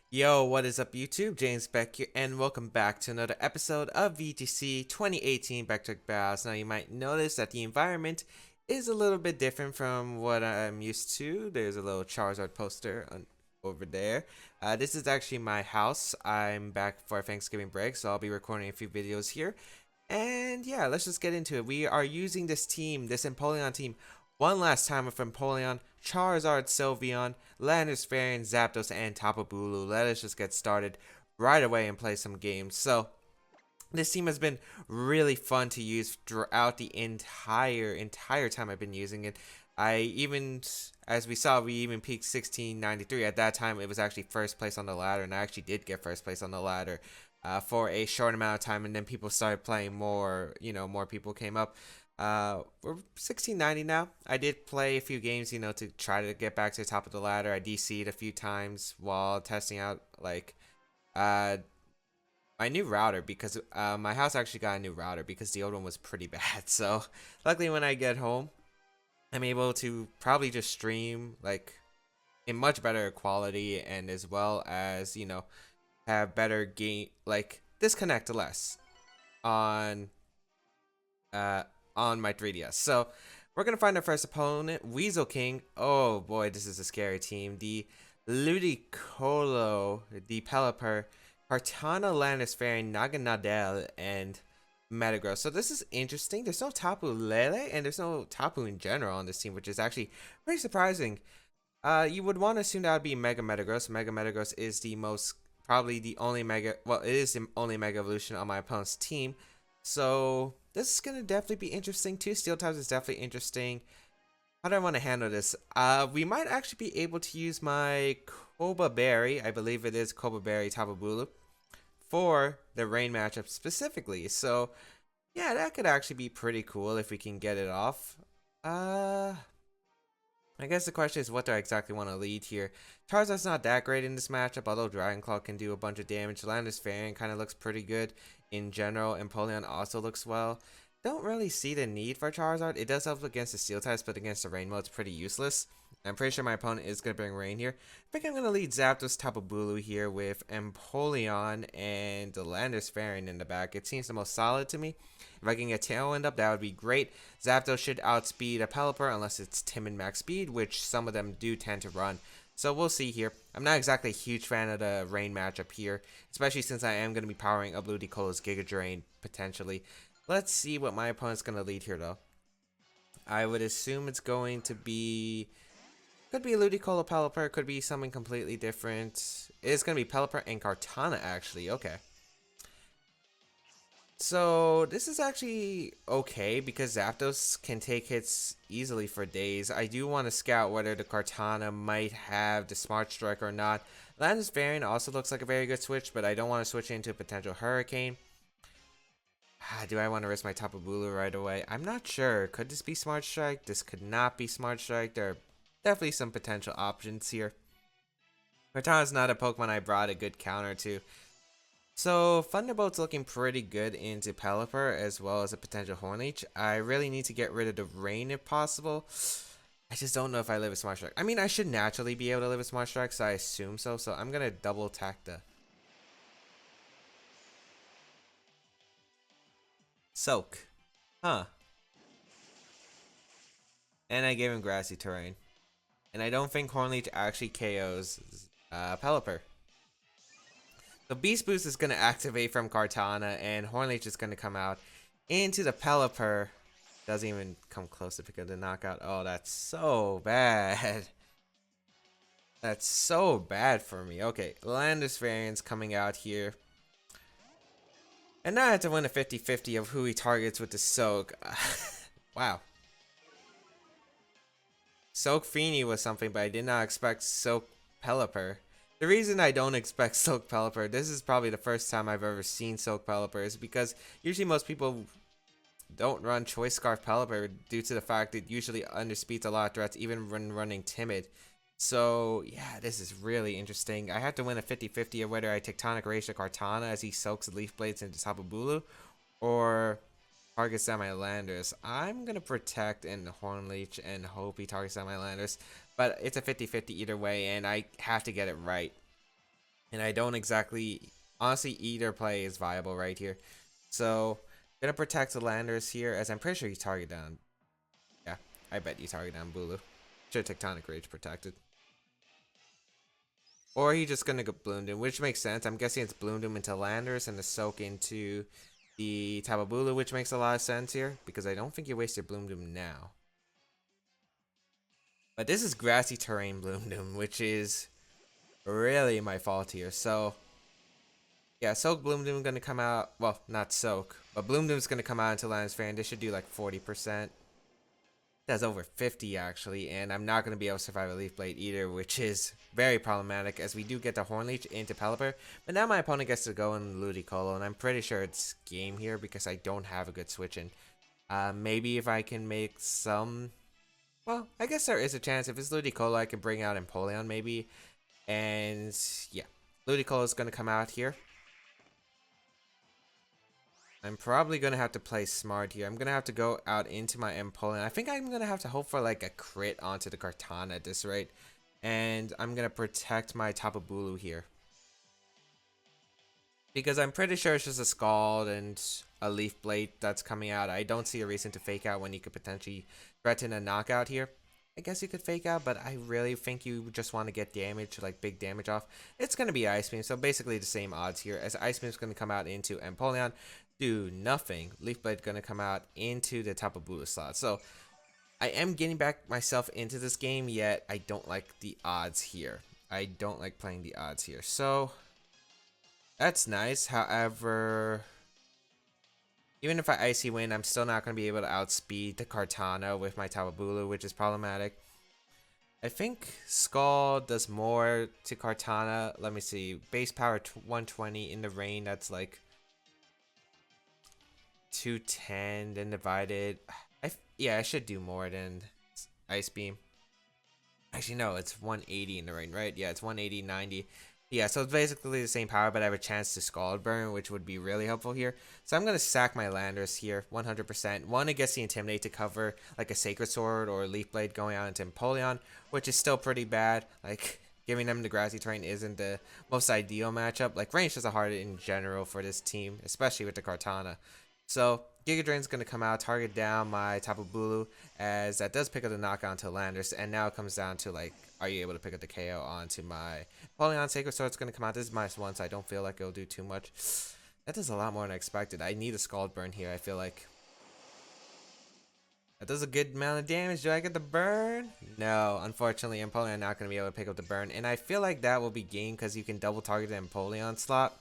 Yo, what is up YouTube? James Baek here, and welcome back to another episode of VGC 2018 Baek Battles. Now you might notice that the environment is a little bit different from what I'm used to. There's a little Charizard poster over there. This is actually my house. I'm back for Thanksgiving break, so I'll be recording a few videos here. And yeah, let's just get into it. We are using this team, this Empoleon team, one last time with Empoleon, Charizard, Sylveon, Landorus, Fairy, Zapdos, and Tapu Bulu. Let us just get started right away and play some games. So, this team has been really fun to use throughout the entire time I've been using it. I even, as we saw, we even peaked 1693. At that time, it was actually first place on the ladder, and I actually did get first place on the ladder for a short amount of time, and then people started playing more. More people came up. We're 1690 now. I did play a few games, to try to get back to the top of the ladder. I DC'd a few times while testing out uh my new router because my house actually got a new router because the old one was pretty bad. So luckily when I get home, I'm able to probably just stream in much better quality and as well as, have better game disconnect less on uh on my 3DS. So we're gonna find our first opponent, Weasel King. Oh boy, this is a scary team. The Ludicolo, the Pelipper, Kartana, Landis Fairy, Naganadel, and Metagross. So this is interesting. There's no Tapu Lele, and there's no Tapu in general on this team, which is actually pretty surprising. You would want to assume that would be Mega Metagross. Mega Metagross is probably the only it is the only Mega Evolution on my opponent's team. So this is gonna definitely be interesting too. Steel types is definitely interesting. How do I want to handle this? We might actually be able to use my Koba Berry, I believe it is Koba Berry Tapu Bulu, for the rain matchup specifically. So yeah, that could actually be pretty cool if we can get it off. I guess the question is what do I exactly want to lead here. Charizard's not that great in this matchup, although Dragon Claw can do a bunch of damage. Landis Fairy kind of looks pretty good in general. Empoleon also looks well. Don't really see the need for Charizard. It does help against the Steel types, but against the Rain mode, it's pretty useless. I'm pretty sure my opponent is going to bring Rain here. I think I'm going to lead Zapdos Tapu Bulu here with Empoleon and the Landis Fairy in the back. It seems the most solid to me. If I can get Tailwind up, that would be great. Zapdos should outspeed a Pelipper unless it's Timid max speed, which some of them do tend to run. So we'll see here. I'm not exactly a huge fan of the Rain matchup here, especially since I am going to be powering up Ludicolo's Giga Drain potentially. Let's see what my opponent's going to lead here though. I would assume it's going to be... Could be Ludicolo Pelipper, could be something completely different. It's going to be Pelipper and Kartana actually, okay. So this is actually okay because Zapdos can take hits easily for days. I do want to scout whether the Kartana might have the Smart Strike or not. Landis Variant also looks like a very good switch, but I don't want to switch into a potential Hurricane. Do I want to risk my Tapu Bulu right away? I'm not sure. Could this be Smart Strike? This could not be Smart Strike. There are definitely some potential options here. Kartana's not a Pokemon I brought a good counter to. So Thunderbolt's looking pretty good into Pelipper as well as a potential Hornleech. I really need to get rid of the Rain if possible. I just don't know if I live with Smart Strike. I mean, I should naturally be able to live with Smart Strike, so I assume so. So I'm going to double attack the Soak. Huh. And I gave him Grassy Terrain. And I don't think Hornleech actually KOs Pelipper. So Beast Boost is going to activate from Kartana, and Hornleech is going to come out into the Pelipper. Doesn't even come close to pick up the knockout. Oh, that's so bad. That's so bad for me. Okay, Landis variants coming out here. And now I have to win a 50-50 of who he targets with the Soak. Wow. Soak Feeny was something, but I did not expect Soak Pelipper. The reason I don't expect Soak Pelipper, this is probably the first time I've ever seen Soak Pelipper, is because usually most people don't run Choice Scarf Pelipper due to the fact it usually underspeeds a lot of threats, even when running Timid. So, yeah, this is really interesting. I have to win a 50-50 of whether I Tectonic Rage to Kartana as he soaks Leaf Blades into Tapu Bulu, or targets down my Landers. I'm going to protect and Hornleech and hope he targets down my Landers. But it's a 50-50 either way, and I have to get it right. And I don't exactly, honestly, either play is viable right here. So, gonna protect the landers here, as I'm pretty sure you target down. Yeah, I bet you target down Bulu. Should Tectonic Rage protected. Or he just gonna go Bloom Doom, which makes sense. I'm guessing it's Bloom Doom into landers and the soak into the Tababulu, which makes a lot of sense here, because I don't think you waste your Bloom Doom now. But this is Grassy Terrain Bloom Doom, which is really my fault here. So, yeah, Soak Bloom Doom gonna come out. Well, not Soak, but Bloom Doom's gonna come out into Land's Fan. This should do like 40%. That's over 50 actually, and I'm not going to be able to survive a Leaf Blade either, which is very problematic as we do get the Horn Leech into Pelipper. But now my opponent gets to go in Ludicolo, and I'm pretty sure it's game here because I don't have a good switch in. Maybe if I can make some... Well, I guess there is a chance. If it's Ludicolo, I can bring out Empoleon maybe. And yeah, Ludicolo is going to come out here. I'm probably going to have to play smart here. I'm going to have to go out into my Empoleon. I think I'm going to have to hope for like a crit onto the Kartana at this rate. And I'm going to protect my Tapu Bulu here. Because I'm pretty sure it's just a Scald and a Leaf Blade that's coming out. I don't see a reason to fake out when you could potentially threaten a knockout here. I guess you could fake out, but I really think you just want to get damage, like big damage off. It's going to be Ice Beam, so basically the same odds here. As Ice Beam is going to come out into Empoleon, do nothing. Leaf Blade going to come out into the Tapu Bulu slot. So I am getting back myself into this game, yet I don't like the odds here. I don't like playing the odds here. So that's nice. However, even if I Icy win, I'm still not going to be able to outspeed the Kartana with my Tapu Bulu, which is problematic. I think Skull does more to Kartana. Let me see. Base power 120 in the rain. That's like 210. Then divided. Yeah, I should do more than Ice Beam. Actually, no. It's 180 in the rain, right? Yeah, it's 180, 90. Yeah, so it's basically the same power, but I have a chance to Scald Burn, which would be really helpful here. So I'm going to sack my Landers here, 100%. One against the Intimidate to cover, like a Sacred Sword or Leaf Blade going out into Empoleon, which is still pretty bad. Like, giving them the Grassy Terrain isn't the most ideal matchup. Like, range is hard in general for this team, especially with the Kartana. So, Giga Drain's going to come out, target down my Tapu Bulu, as that does pick up the knockout onto Landers, and now it comes down to, like, are you able to pick up the KO onto my Polygon? Sacred Sword's going to come out. This is -1, so I don't feel like it'll do too much. That does a lot more than I expected. I need a Scald Burn here, I feel like. That does a good amount of damage. Do I get the burn? No, unfortunately, Empoleon not going to be able to pick up the burn, and I feel like that will be game because you can double target the Empoleon slot.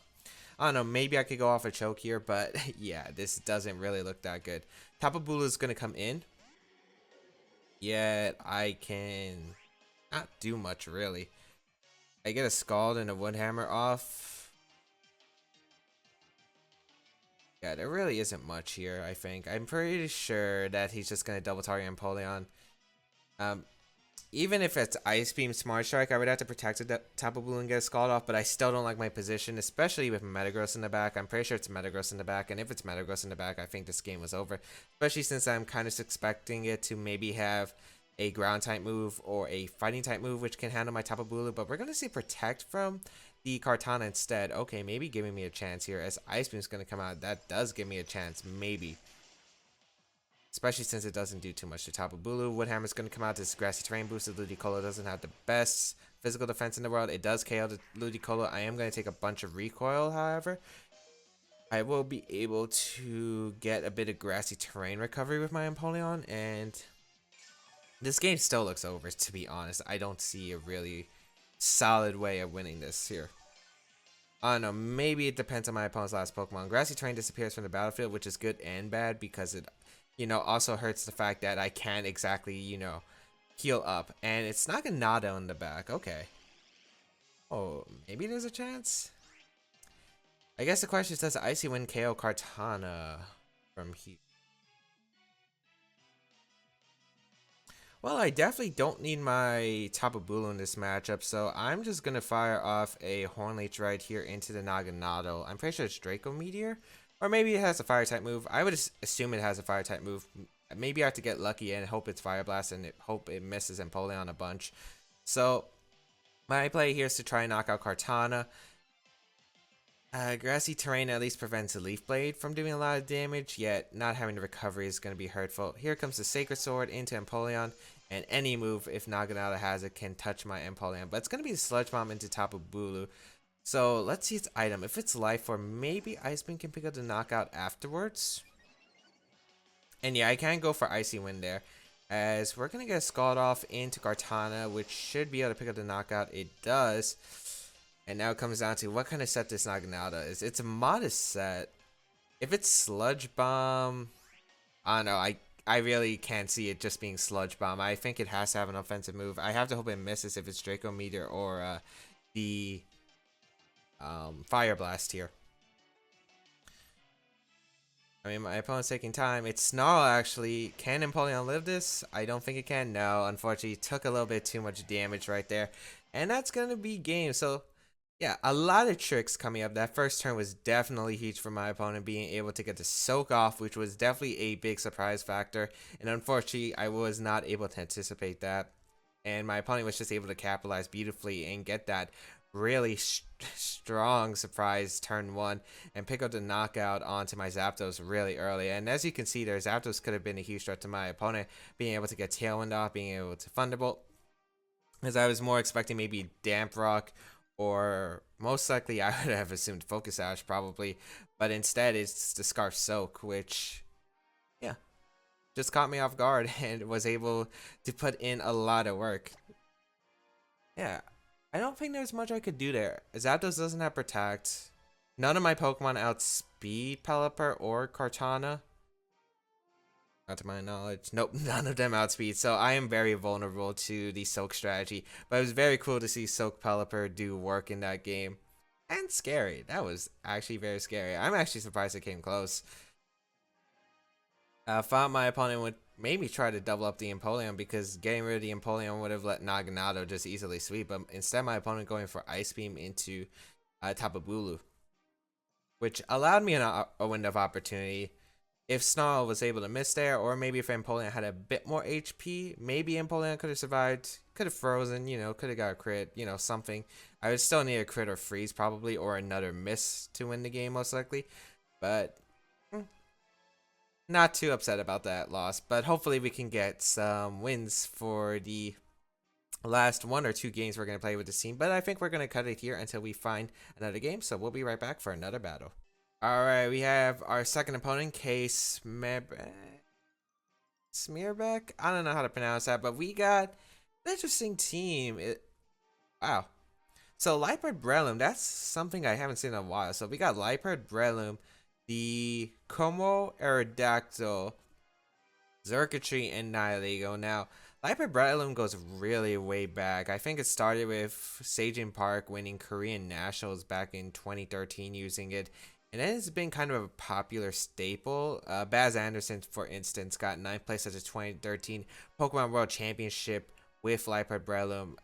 I don't know, maybe I could go off a choke here, but yeah, this doesn't really look that good. Tapu Bulu is going to come in. Yet I can not do much, really. I get a Scald and a Woodhammer off. Yeah, there really isn't much here, I think. I'm pretty sure that he's just going to double target Empoleon. Even if it's Ice Beam Smart Strike, I would have to protect the Tapu Bulu and get a Scald off, but I still don't like my position, especially with Metagross in the back. I'm pretty sure it's Metagross in the back, and if it's Metagross in the back, I think this game was over. Especially since I'm kind of expecting it to maybe have a ground type move or a fighting type move which can handle my Tapu Bulu, but we're going to see Protect from the Kartana instead. Okay, maybe giving me a chance here as Ice Beam is going to come out. That does give me a chance, maybe. Especially since it doesn't do too much to Tapu Bulu. Woodhammer is going to come out. This Grassy Terrain boosted. Ludicolo doesn't have the best physical defense in the world. It does KO the Ludicolo. I am going to take a bunch of recoil, however. I will be able to get a bit of Grassy Terrain recovery with my Empoleon, and this game still looks over, to be honest. I don't see a really solid way of winning this here. I don't know, maybe it depends on my opponent's last Pokemon. Grassy Terrain disappears from the battlefield, which is good and bad because it, also hurts the fact that I can't exactly, heal up. And it's Naganado in the back. Okay. Oh, maybe there's a chance? I guess the question is, does Icy win KO Kartana from here? Well, I definitely don't need my Tapu Bulu in this matchup, so I'm just going to fire off a Horn Leech right here into the Naganado. I'm pretty sure it's Draco Meteor, or maybe it has a Fire-type move. I would assume it has a Fire-type move. Maybe I have to get lucky and hope it's Fire Blast and hope it misses Empoleon a bunch. So, my play here is to try and knock out Kartana. Grassy terrain at least prevents a Leaf Blade from doing a lot of damage, yet not having the recovery is going to be hurtful. Here comes the Sacred Sword into Empoleon, and any move, if Naginata has it, can touch my Empoleon. But it's going to be the Sludge Bomb into Tapu Bulu. So let's see its item. If it's Life Orb, maybe Ice Beam can pick up the knockout afterwards. And yeah, I can go for Icy Wind there, as we're going to get Scald Off into Kartana, which should be able to pick up the knockout. It does. And now it comes down to what kind of set this Naginata is. It's a modest set. If it's Sludge Bomb, I don't know. I really can't see it just being Sludge Bomb. I think it has to have an offensive move. I have to hope it misses if it's Draco Meteor or the Fire Blast here. I mean, my opponent's taking time. It's Snarl, actually. Can Empoleon live this? I don't think it can. No, unfortunately, it took a little bit too much damage right there. And that's going to be game. So, yeah, a lot of tricks coming up. That first turn was definitely huge for my opponent, being able to get the soak off, which was definitely a big surprise factor. And unfortunately, I was not able to anticipate that. And my opponent was just able to capitalize beautifully and get that really strong surprise turn 1 and pick up the knockout onto my Zapdos really early. And as you can see there, Zapdos could have been a huge threat to my opponent, being able to get Tailwind off, being able to Thunderbolt. As I was more expecting maybe Damp Rock, or most likely I would have assumed Focus Sash probably, but instead it's the Scarf Soak, which, yeah, just caught me off guard and was able to put in a lot of work. Yeah, I don't think there's much I could do there. Zapdos doesn't have Protect. None of my Pokemon outspeed Pelipper or Kartana. Not to my knowledge. Nope, none of them outspeed. So I am very vulnerable to the Soak strategy. But it was very cool to see Soak Pelipper do work in that game. And scary. That was actually very scary. I'm actually surprised it came close. Thought my opponent would maybe try to double up the Empoleon, because getting rid of the Empoleon would have let Naginata just easily sweep. But instead, my opponent going for Ice Beam into Tapu Bulu, which allowed me a window of opportunity. If Snarl was able to miss there, or maybe if Empoleon had a bit more HP, maybe Empoleon could have survived, could have frozen, you know, could have got a crit, you know, something. I would still need a crit or freeze probably, or another miss to win the game most likely. But not too upset about that loss. But hopefully we can get some wins for the last 1 or 2 games we're going to play with this team. But I think we're going to cut it here until we find another game. So we'll be right back for another battle. Alright, we have our second opponent, Smearbeck. I don't know how to pronounce that, but we got an interesting team. Wow. So, Liepard Breloom, that's something I haven't seen in a while. So, we got Liepard Breloom, the Como Aerodactyl, Xurkitree, and Nihilego. Now, Liepard Breloom goes really way back. I think it started with Sajin Park winning Korean Nationals back in 2013 using it. And it has been kind of a popular staple. Baz Anderson, for instance, got 9th place at the 2013 Pokemon World Championship with Liepard Breloom,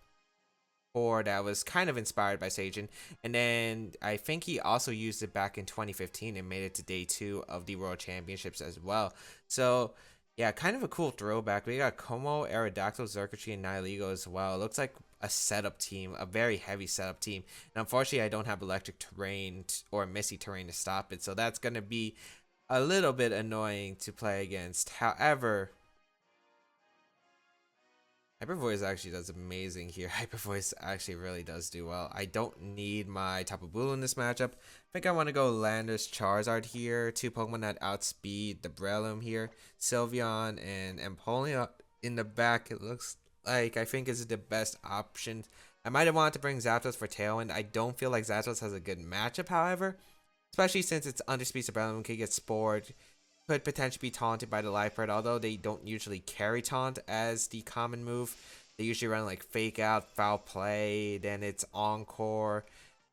or that was kind of inspired by Sajin. And then I think he also used it back in 2015 and made it to day 2 of the World Championships as well. So yeah, kind of a cool throwback. We got Como, Aerodactyl, Xurkitree, and Nihilego as well. It looks like a setup team, a very heavy setup team. And unfortunately, I don't have electric terrain or misty terrain to stop it. So that's going to be a little bit annoying to play against. However, Hyper Voice actually does amazing here. Hyper Voice actually really does do well. I don't need my Tapu Bulu in this matchup. I think I want to go Landorus Charizard here. 2 Pokemon that outspeed the Breloom here. Sylveon and Empoleon in the back. It looks like I think is the best option. I might have wanted to bring Zapdos for Tailwind. I don't feel like Zapdos has a good matchup, however. Especially since it's Underspeed, so Breloom can get Spored. Could potentially be taunted by the Liepard, although they don't usually carry taunt as the common move. They usually run like Fake Out, Foul Play, then it's Encore,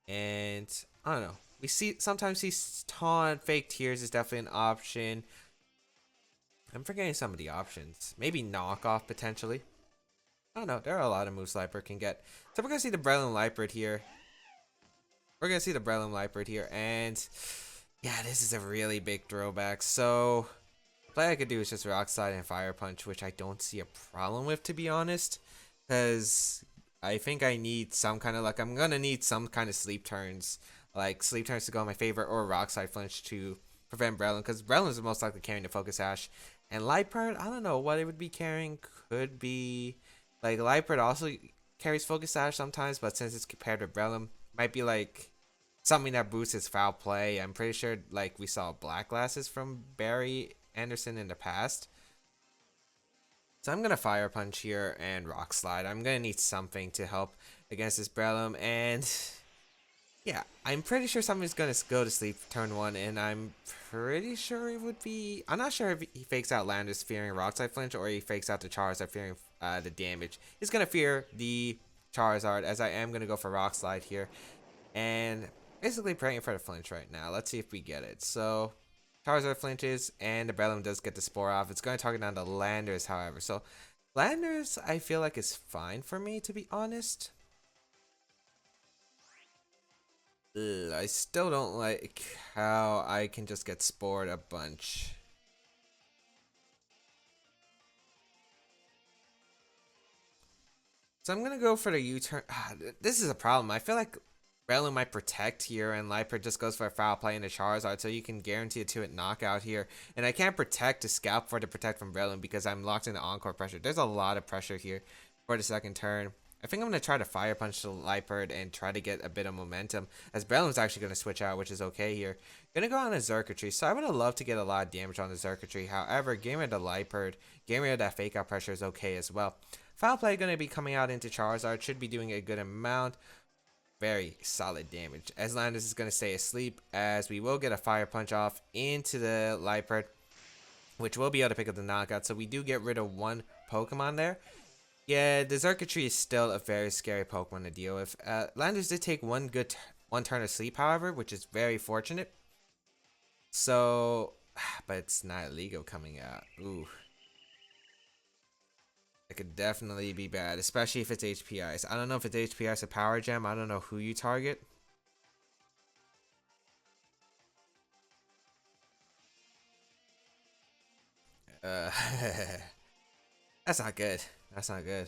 and I don't know. We sometimes see taunt, Fake Tears is definitely an option. I'm forgetting some of the options. Maybe Knockoff potentially. I don't know. There are a lot of moves Liepard can get. So we're gonna see the Breloom Liepard here. And yeah, this is a really big throwback. So, the play I could do is just Rock Slide and Fire Punch, which I don't see a problem with, to be honest. Because I think I need some kind of luck. I'm going to need some kind of sleep turns. like Sleep turns to go in my favor, or Rock Slide flinch to prevent Breloom, because Breloom is most likely carrying the Focus Sash. And Liepard, I don't know what it would be carrying. Could be like Liepard also carries Focus Sash sometimes, but since it's compared to Breloom, might be like something that boosts his foul play. I'm pretty sure like we saw Black Glasses from Barry Anderson in the past. So I'm gonna Fire Punch here and Rock Slide. I'm gonna need something to help against this Breloom, and yeah, I'm pretty sure something's gonna go to sleep turn 1, and I'm pretty sure it would be. I'm not sure if he fakes out Landorus fearing Rock Slide flinch, or he fakes out the Charizard fearing the damage. He's gonna fear the Charizard, as I am gonna go for Rock Slide here, and basically praying for the flinch right now. Let's see if we get it. So Charizard flinches, and the Breloom does get the Spore off. It's going to target down the Landorus, however. So Landorus, I feel like, is fine for me, to be honest. I still don't like how I can just get Spored a bunch. So I'm going to go for the U-turn. This is a problem. I feel like Breloom might protect here, and Liepard just goes for a foul play into Charizard, so you can guarantee a 2-hit knockout here. And I can't protect to Scalp for to protect from Breloom because I'm locked into Encore pressure. There's a lot of pressure here for the second turn. I think I'm going to try to Fire Punch the Liepard and try to get a bit of momentum, as Breloom's actually going to switch out, which is okay here. Going to go on a Xurkitree, so I would have loved to get a lot of damage on the Xurkitree. However, getting rid of the Liepard, getting rid of that Fake Out pressure is okay as well. Foul Play going to be coming out into Charizard, should be doing a good amount. Very solid damage, as Landorus is going to stay asleep, as we will get a Fire Punch off into the Liepard, which will be able to pick up the knockout. So we do get rid of one Pokemon there. Yeah, the Xurkitree is still a very scary Pokemon to deal with. Landorus did take one turn of sleep, however, which is very fortunate. So, but it's not illegal coming out. Ooh. It could definitely be bad, especially if it's HP Ice. I don't know if it's HP Ice or Power Gem. I don't know who you target. Uh, that's not good. That's not good.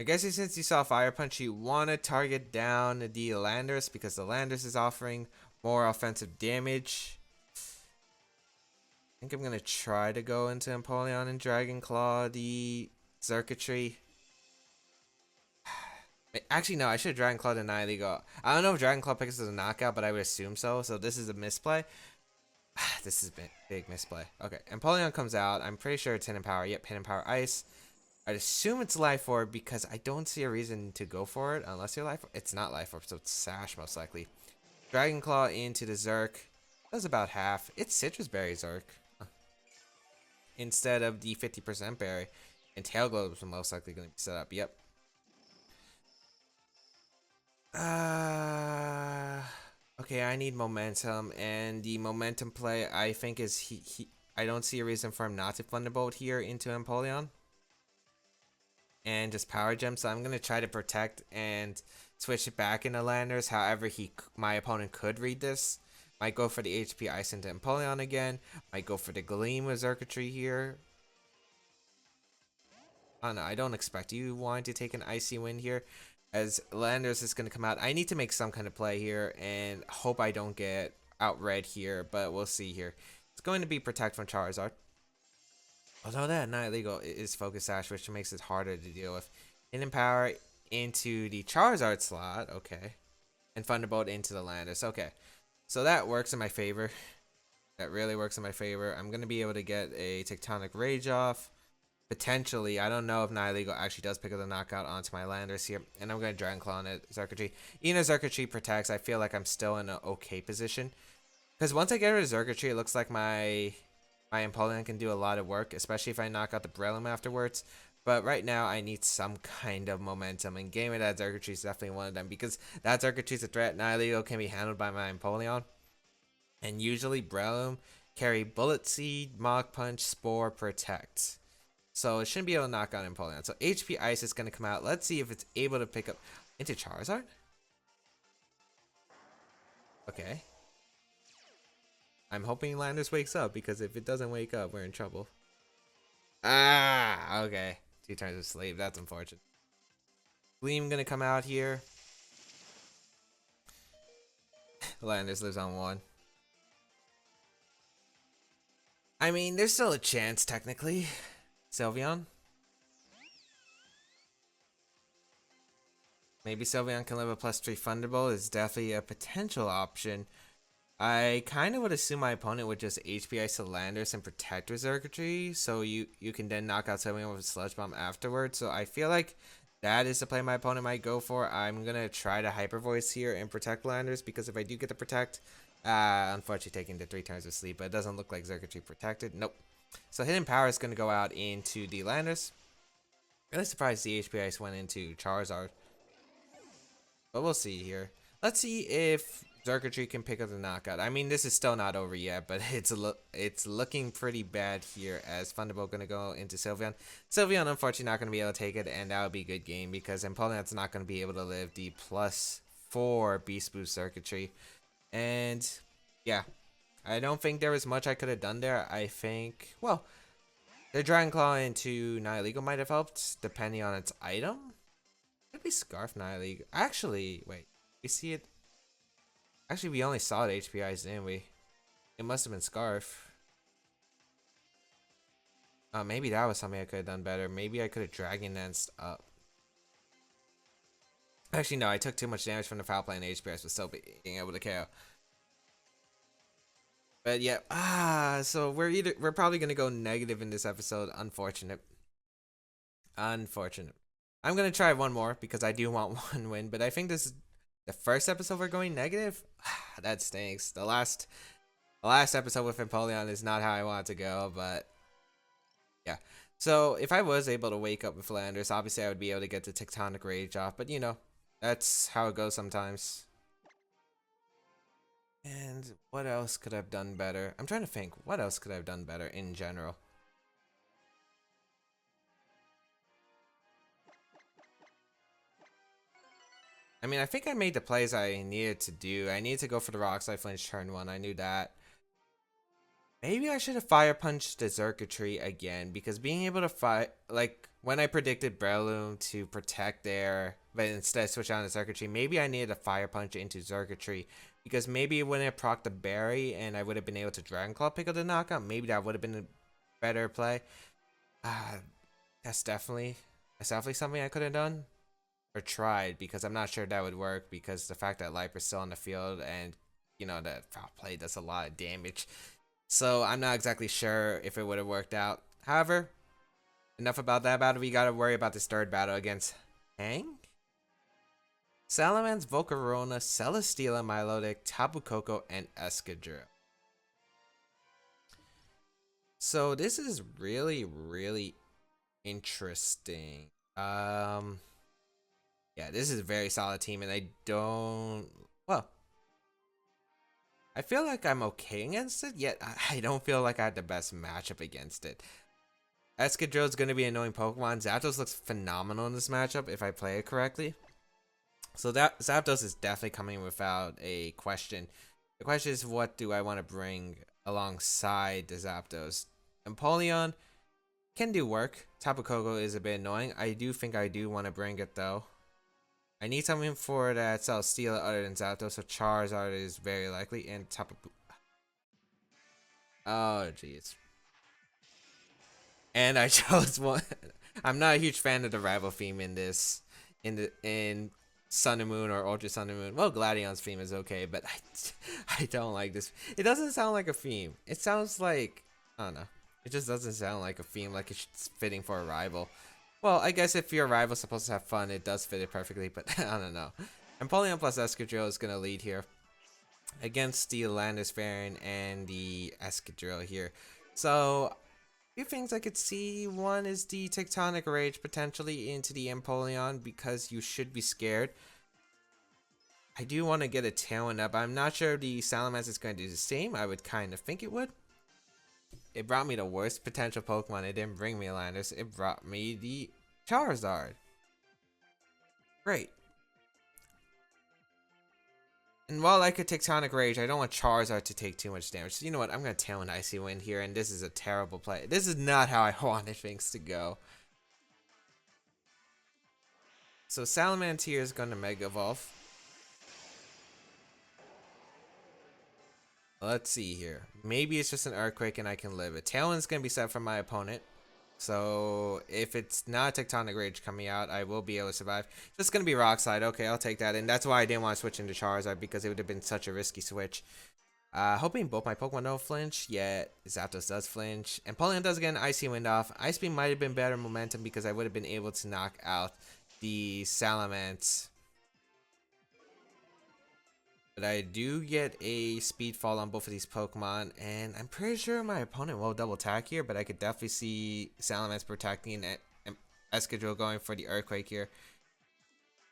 I guess since you saw Fire Punch, you want to target down the Landorus because the Landorus is offering more offensive damage. I think I'm going to try to go into Empoleon and Dragon Claw the Xurkitree. Actually, no, I should have Dragon Claw the Nihilego. I don't know if Dragon Claw picks as a knockout, but I would assume so. So this is a misplay. This is a big misplay. Okay, Empoleon comes out. I'm pretty sure it's Hidden Power. Yep, Hidden Power Ice. I'd assume it's Life Orb because I don't see a reason to go for it unless you're Life Orb. It's not Life Orb, so it's Sash most likely. Dragon Claw into the Zerk. Does about half. It's Citrus Berry Zerk. Instead of the 50% berry. And Tail Globes are most likely going to be set up. Yep. Okay, I need momentum, and the momentum play I think is I don't see a reason for him not to Thunderbolt here into Empoleon. And just Power Gem, so I'm gonna try to protect and switch it back into Landorus. However, my opponent could read this. Might go for the HP Ice into Empoleon again. Might go for the Gleam with Xurkitree here. Oh no, I don't expect you wanting to take an Icy Wind here, as Landorus is going to come out. I need to make some kind of play here and hope I don't get outread here, but we'll see here. It's going to be Protect from Charizard. Although that Nihilego is Focus Sash, which makes it harder to deal with. Hidden Power into the Charizard slot, okay. And Thunderbolt into the Landorus, okay. So that works in my favor. That really works in my favor. I'm going to be able to get a Tectonic Rage off. Potentially, I don't know if Nihilego actually does pick up the knockout onto my Landorus here. And I'm going to Dragon Claw on it, Xurkitree. Even if Xurkitree protects, I feel like I'm still in an okay position. Because once I get rid of Xurkitree, it looks like my Empoleon can do a lot of work, especially if I knock out the Breloom afterwards. But right now, I need some kind of momentum, and getting rid of that Xurkitree is definitely one of them, because that Xurkitree is a threat. Nihilego can be handled by my Empoleon. And usually, Breloom carry Bullet Seed, Mach Punch, Spore, Protect. So it shouldn't be able to knock out Empoleon. So HP Ice is going to come out. Let's see if it's able to pick up into Charizard. Okay. I'm hoping Landorus wakes up, because if it doesn't wake up, we're in trouble. Ah, okay. 2 turns of sleep. That's unfortunate. Gleam going to come out here. Landers lives on 1. I mean, there's still a chance, technically. Sylveon? Maybe Sylveon can live a +3 Thunderbolt is definitely a potential option. I kind of would assume my opponent would just HP Ice Landers and protect with Circuitry, so you can then knock out Sylveon with a Sludge Bomb afterwards. So I feel like that is the play my opponent might go for. I'm going to try to Hyper Voice here and protect Landers, because if I do get to protect, unfortunately taking the 3 turns of sleep, but it doesn't look like Circuitry protected. Nope. So Hidden Power is going to go out into the Landers. Really surprised the HP Ice went into Charizard. But we'll see here. Let's see if Circuitry can pick up the knockout. I mean, this is still not over yet, but it's looking pretty bad here as Thunderbolt going to go into Sylveon. Sylveon, unfortunately, not going to be able to take it, and that would be a good game because Empoleon's not going to be able to live the +4 Beast Boost Circuitry. And, yeah, I don't think there was much I could have done there. I think, well, the Dragon Claw into Nihilego might have helped, depending on its item. Could be Scarf Nihilego. Actually, wait, we see it. Actually, we only saw the HPIs, didn't we? It must have been Scarf. Maybe that was something I could have done better. Maybe I could have Dragon Danced up. Actually, no, I took too much damage from the foul play and HPIs was still being able to KO. But yeah, so we're probably gonna go negative in this episode. Unfortunate. Unfortunate. I'm gonna try one more because I do want one win, but I think this is the first episode we're going negative. That stinks. The last episode with Empoleon is not how I want it to go, but yeah. So if I was able to wake up with Landers, obviously I would be able to get the Tectonic Rage off, but you know, that's how it goes sometimes. And what else could I have done better? I'm trying to think, what else could I have done better in general? I mean, I think I made the plays I needed to do. I needed to go for the Rock Slide Flinch turn 1. I knew that. Maybe I should have Fire Punched the Circuitry again, because being able to fight, like, when I predicted Breloom to protect there, but instead switch on the Circuitry, maybe I needed a Fire Punch into Circuitry, because maybe it wouldn't have procced the Berry, and I would have been able to Dragon Claw pick up the knockout. Maybe that would have been a better play. That's definitely something I could have done. Or tried, because I'm not sure that would work, because the fact that Liper's still on the field and you know that foul play does a lot of damage, so I'm not exactly sure if it would have worked out. However, enough about that battle. We gotta worry about this third battle against Hang, Salamence, Volcarona, Celesteela, Milotic, Tapu Koko, and Escadrille. So this is really interesting. Yeah, this is a very solid team, and I don't... Well, I feel like I'm okay against it, yet I don't feel like I had the best matchup against it. Escadrille is going to be an annoying Pokemon. Zapdos looks phenomenal in this matchup if I play it correctly. So that Zapdos is definitely coming without a question. The question is, what do I want to bring alongside the Zapdos? Empoleon can do work. Tapu Koko is a bit annoying. I do think I do want to bring it, though. I need something for that Celesteela other than Zapdos, so Charizard is very likely, and Tapu... Oh, jeez. And I chose one. I'm not a huge fan of the rival theme in this, in Sun and Moon or Ultra Sun and Moon. Well, Gladion's theme is okay, but I don't like this. It doesn't sound like a theme. It sounds like, I don't know. It just doesn't sound like a theme, like it's fitting for a rival. Well, I guess if your rival's supposed to have fun, it does fit it perfectly, but I don't know. Empoleon plus Escadrille is going to lead here against the Landisfarne and the Escadrille here. So, a few things I could see. One is the Tectonic Rage potentially into the Empoleon, because you should be scared. I do want to get a Tailwind up. I'm not sure if the Salamence is going to do the same. I would kind of think it would. It brought me the worst potential Pokemon. It didn't bring me Landers. It brought me the Charizard. Great. And while I could Tectonic Rage, I don't want Charizard to take too much damage. So you know what? I'm going to Tailwind Icy Wind here, and this is a terrible play. This is not how I wanted things to go. So Salamence here is going to Mega Evolve. Let's see here. Maybe it's just an Earthquake and I can live it. Tailwind's going to be set from my opponent. So if it's not a Tectonic Rage coming out, I will be able to survive. Just going to be Rock Slide. Okay, I'll take that. And that's why I didn't want to switch into Charizard, because it would have been such a risky switch. Hoping both my Pokemon don't flinch, yet Zapdos does flinch. And Empoleon does get an Icy Wind off. Ice Beam might have been better momentum because I would have been able to knock out the Salamence. But I do get a Speed Fall on both of these Pokemon, and I'm pretty sure my opponent will double attack here, but I could definitely see Salamence protecting it and Escadrille going for the Earthquake here.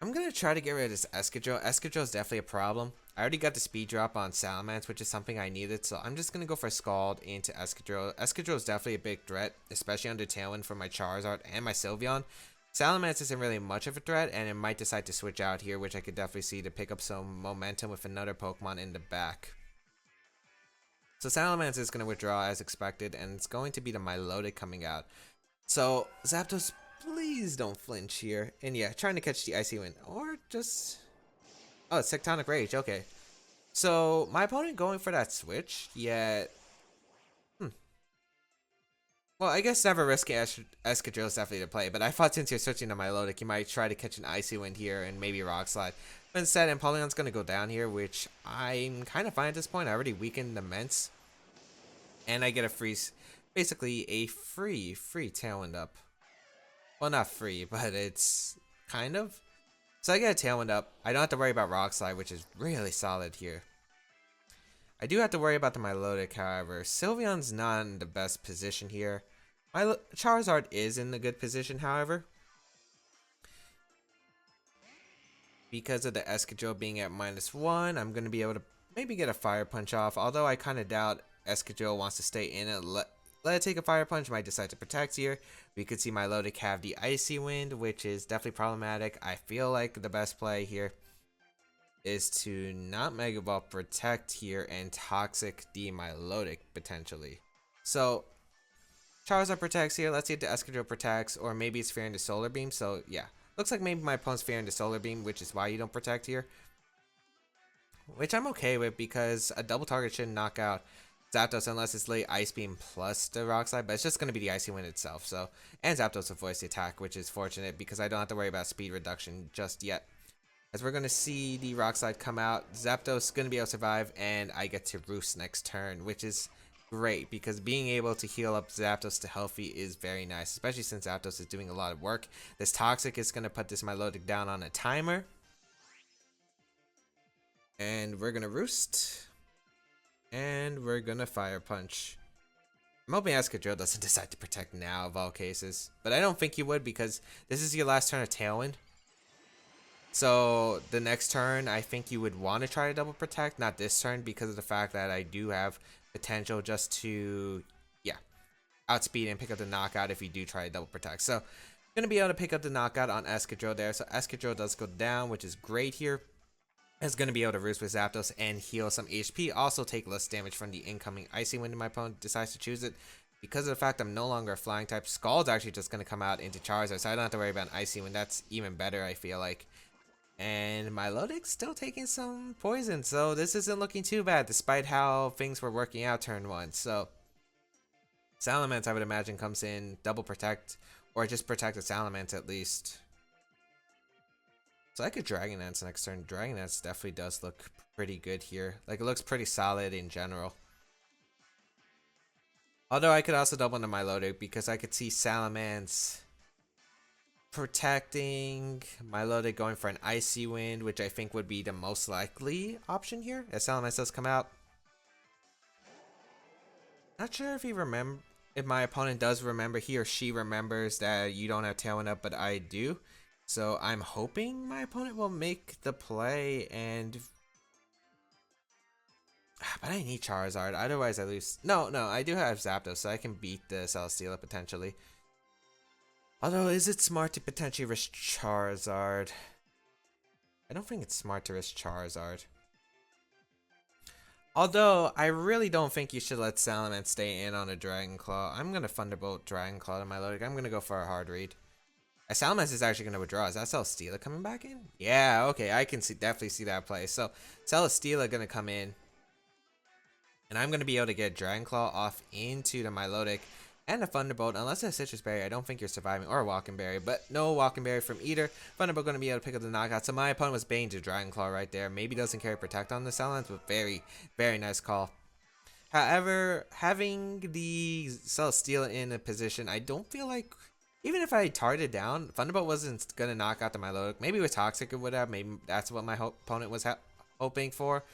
I'm going to try to get rid of this Escadrille. Escadrille is definitely a problem. I already got the speed drop on Salamence, which is something I needed, so I'm just going to go for Scald into Escadrille. Escadrille is definitely a big threat, especially under Tailwind for my Charizard and my Sylveon. Salamence isn't really much of a threat, and it might decide to switch out here, which I could definitely see to pick up some momentum with another Pokemon in the back. So Salamence is going to withdraw as expected, and it's going to be the Milotic coming out. So Zapdos, please don't flinch here. And yeah, trying to catch the Icy Wind, or just... Oh, it's Tectonic Rage, okay. So my opponent going for that switch, yet... Well, I guess never risking Escadrille is definitely the play, but I thought since you're switching to Milotic, you might try to catch an Icy Wind here and maybe Rock Slide. But instead, Empoleon's going to go down here, which I'm kind of fine at this point. I already weakened the Mence. And I get a free, basically a free Tailwind up. Well, not free, but it's kind of. So I get a Tailwind up. I don't have to worry about Rock Slide, which is really solid here. I do have to worry about the Milotic, however. Sylveon's not in the best position here. My Charizard is in a good position, however. Because of the Escadrille being at -1, I'm going to be able to maybe get a Fire Punch off. Although I kind of doubt Escadrille wants to stay in it. Let it take a Fire Punch, might decide to protect here. We could see Milotic have the Icy Wind, which is definitely problematic. I feel like the best play here is to not Mega Ball protect here and Toxic the Milotic potentially. So Charizard protects here. Let's see if the Escadrille protects, or maybe it's fearing the Solar Beam. So yeah, looks like maybe my opponent's fearing the Solar Beam, which is why you don't protect here. Which I'm okay with, because a double target shouldn't knock out Zapdos unless it's late Ice Beam plus the Rock Slide, but it's just going to be the Icy Wind itself. So, and Zapdos avoids the attack, which is fortunate because I don't have to worry about speed reduction just yet. As we're going to see the Rock Slide come out, Zapdos is going to be able to survive, and I get to Roost next turn, which is great because being able to heal up Zapdos to healthy is very nice, especially since Zapdos is doing a lot of work. This Toxic is going to put this Milotic down on a timer. And we're going to Roost. And we're going to Fire Punch. I'm hoping Escadrille doesn't decide to protect now of all cases. But I don't think he would, because this is your last turn of Tailwind. So the next turn, I think you would want to try to double protect. Not this turn, because of the fact that I do have potential just to, yeah, outspeed and pick up the knockout if you do try to double protect. So going to be able to pick up the knockout on Escadrille there. So Escadrille does go down, which is great here. It's going to be able to Roost with Zapdos and heal some HP. Also take less damage from the incoming Icy Wind if my opponent decides to choose it. Because of the fact I'm no longer a flying type, Scald's actually just going to come out into Charizard, so I don't have to worry about an Icy Wind. That's even better, I feel like. And Milotic's still taking some poison, so this isn't looking too bad, despite how things were working out turn 1. So Salamence, I would imagine, comes in, double protect, or just protect the Salamence at least. So I could Dragon Dance next turn. Dragon Dance definitely does look pretty good here. Like, it looks pretty solid in general. Although I could also double into Milotic, because I could see Salamence protecting, Milotic going for an Icy Wind, which I think would be the most likely option here, as Salamence does come out. Not sure if if my opponent does remember, he or she remembers that you don't have Tailwind up, but I do. So I'm hoping my opponent will make the play, and but I need Charizard, otherwise I lose. No, I do have Zapdos, so I can beat the Celesteela potentially. Although, is it smart to potentially risk Charizard? I don't think it's smart to risk Charizard. Although, I really don't think you should let Salamence stay in on a Dragon Claw. I'm going to Thunderbolt Dragon Claw to Milotic. I'm going to go for a hard read. Salamence is actually going to withdraw. Is that Celesteela coming back in? Yeah, okay. I can definitely see that play. So, Celesteela going to come in. And I'm going to be able to get Dragon Claw off into the Milotic and a Thunderbolt. Unless it's a Citrus Berry, I don't think you're surviving. Or a Walking Berry, but no Walking Berry from either. Thunderbolt going to be able to pick up the knockout. So my opponent was baiting to Dragon Claw right there. Maybe doesn't carry Protect on the Salamence, but very, very nice call. However, having the Celesteela in a position, I don't feel like, even if I targeted down, Thunderbolt wasn't going to knock out the Milotic. Maybe with Toxic it would have. Maybe that's what my opponent was hoping for.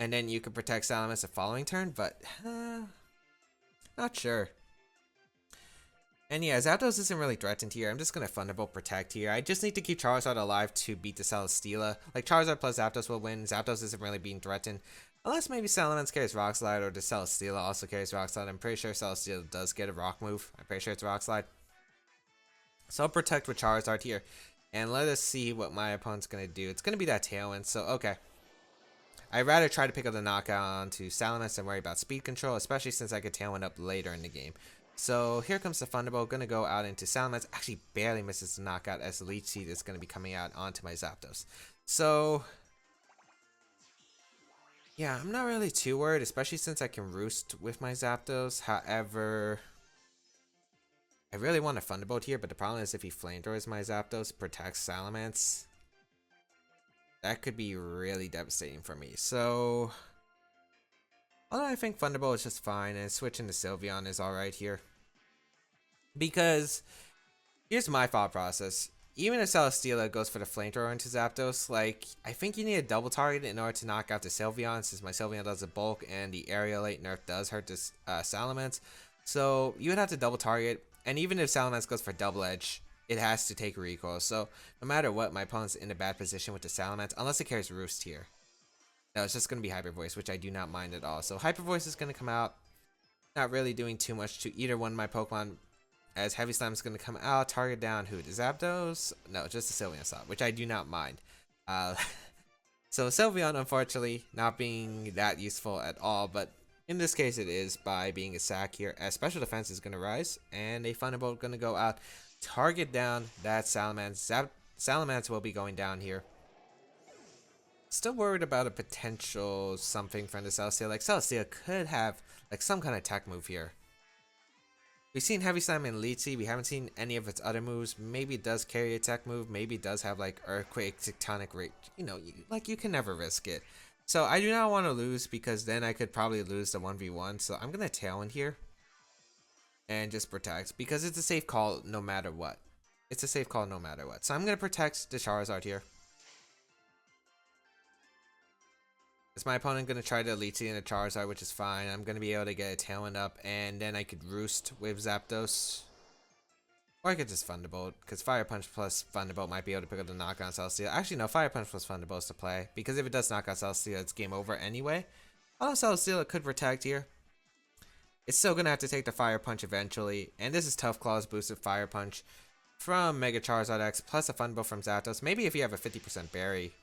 And then you could protect Salamence the following turn, but not sure. And yeah, Zapdos isn't really threatened here. I'm just going to Thunderbolt Protect here. I just need to keep Charizard alive to beat the Celesteela. Like, Charizard plus Zapdos will win. Zapdos isn't really being threatened. Unless maybe Salamence carries Rock Slide or the Celesteela also carries Rock Slide. I'm pretty sure Celesteela does get a Rock move. I'm pretty sure it's Rock Slide. So I'll protect with Charizard here. And let us see what my opponent's going to do. It's going to be that Tailwind, so okay. I'd rather try to pick up the knockout onto Salamence than worry about speed control, especially since I could Tailwind up later in the game. So here comes the Thunderbolt, going to go out into Salamence. Actually barely misses the knockout as the Leech Seed is going to be coming out onto my Zapdos. So yeah, I'm not really too worried, especially since I can Roost with my Zapdos. However, I really want a Thunderbolt here, but the problem is if he Flamethrowers my Zapdos, protects Salamence, that could be really devastating for me. So, although I think Thunderbolt is just fine, and switching to Sylveon is alright here. Because, here's my thought process. Even if Celesteela goes for the Flamethrower into Zapdos, like, I think you need a double target in order to knock out the Sylveon, since my Sylveon does a bulk, and the Aerialate nerf does hurt this Salamence. So, you would have to double target, and even if Salamence goes for Double Edge, it has to take recoil. So, no matter what, my opponent's in a bad position with the Salamence, unless it carries Roost here. No, it's just going to be Hyper Voice, which I do not mind at all. So, Hyper Voice is going to come out, not really doing too much to either one of my Pokemon, as Heavy Slime is going to come out, target down who? The Zapdos? No, just the Sylveon slot, which I do not mind. So Sylveon, unfortunately, not being that useful at all, but in this case it is by being a sack here, as Special Defense is going to rise, and a Thunderbolt going to go out, target down that Salamence. Salamence will be going down here. Still worried about a potential something from the Celesteela. Like, Celesteela could have like some kind of tech move here. We've seen Heavy Slime and Leech Seed. We haven't seen any of its other moves. Maybe it does carry a tech move. Maybe it does have like Earthquake, Tectonic Rage. You know, like, you can never risk it. So I do not want to lose, because then I could probably lose the 1v1. So I'm going to Tailwind here and just protect, because it's a safe call no matter what. It's a safe call no matter what. So I'm going to protect the Charizard here. Is my opponent going to try to Elite Seed in a Charizard, which is fine. I'm going to be able to get a Tailwind up, and then I could Roost with Zapdos. Or I could just Thunderbolt, because Fire Punch plus Thunderbolt might be able to pick up the knockout on Celesteela. Actually, no, Fire Punch plus Thunderbolt is to play, because if it does knock out Celesteela, it's game over anyway. Although Celesteela could protect here. It's still going to have to take the Fire Punch eventually, and this is Tough Claw's boosted Fire Punch from Mega Charizard X, plus a Thunderbolt from Zapdos. Maybe if you have a 50% berry.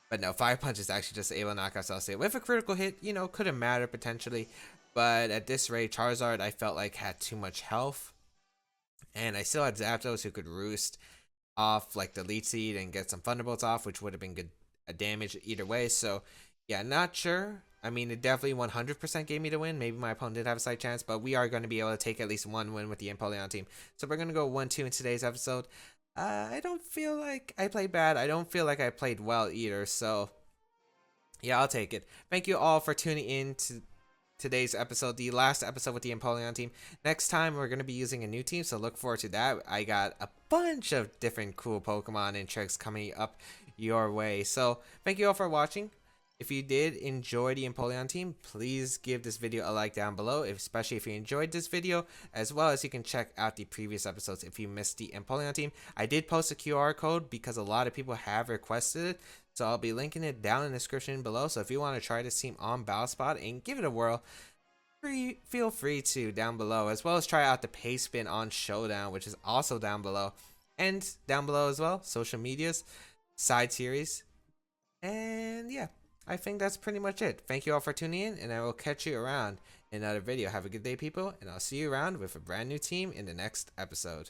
But no, Fire Punch is actually just able to knock out Celesteela. With a critical hit, you know, couldn't matter potentially. But at this rate, Charizard, I felt like had too much health. And I still had Zapdos who could Roost off like the Leech Seed and get some Thunderbolts off, which would have been good damage either way. So yeah, not sure. I mean, it definitely 100% gave me the win. Maybe my opponent did have a slight chance, but we are going to be able to take at least one win with the Empoleon team. So we're going to go 1-2 in today's episode. I don't feel like I played bad. I don't feel like I played well either. So yeah, I'll take it. Thank you all for tuning in to today's episode, the last episode with the Empoleon team. Next time we're going to be using a new team, so look forward to that. I got a bunch of different cool Pokemon and tricks coming up your way. So thank you all for watching. If you did enjoy the Empoleon team, please give this video a like down below, especially if you enjoyed this video, as well as you can check out the previous episodes if you missed the Empoleon team. I did post a QR code because a lot of people have requested it, so I'll be linking it down in the description below. So if you want to try this team on Battle Spot and give it a whirl, feel free to down below, as well as try out the Pace Spin on Showdown, which is also down below. And down below as well, social medias, side series, and yeah. I think that's pretty much it. Thank you all for tuning in, and I will catch you around in another video. Have a good day, people, and I'll see you around with a brand new team in the next episode.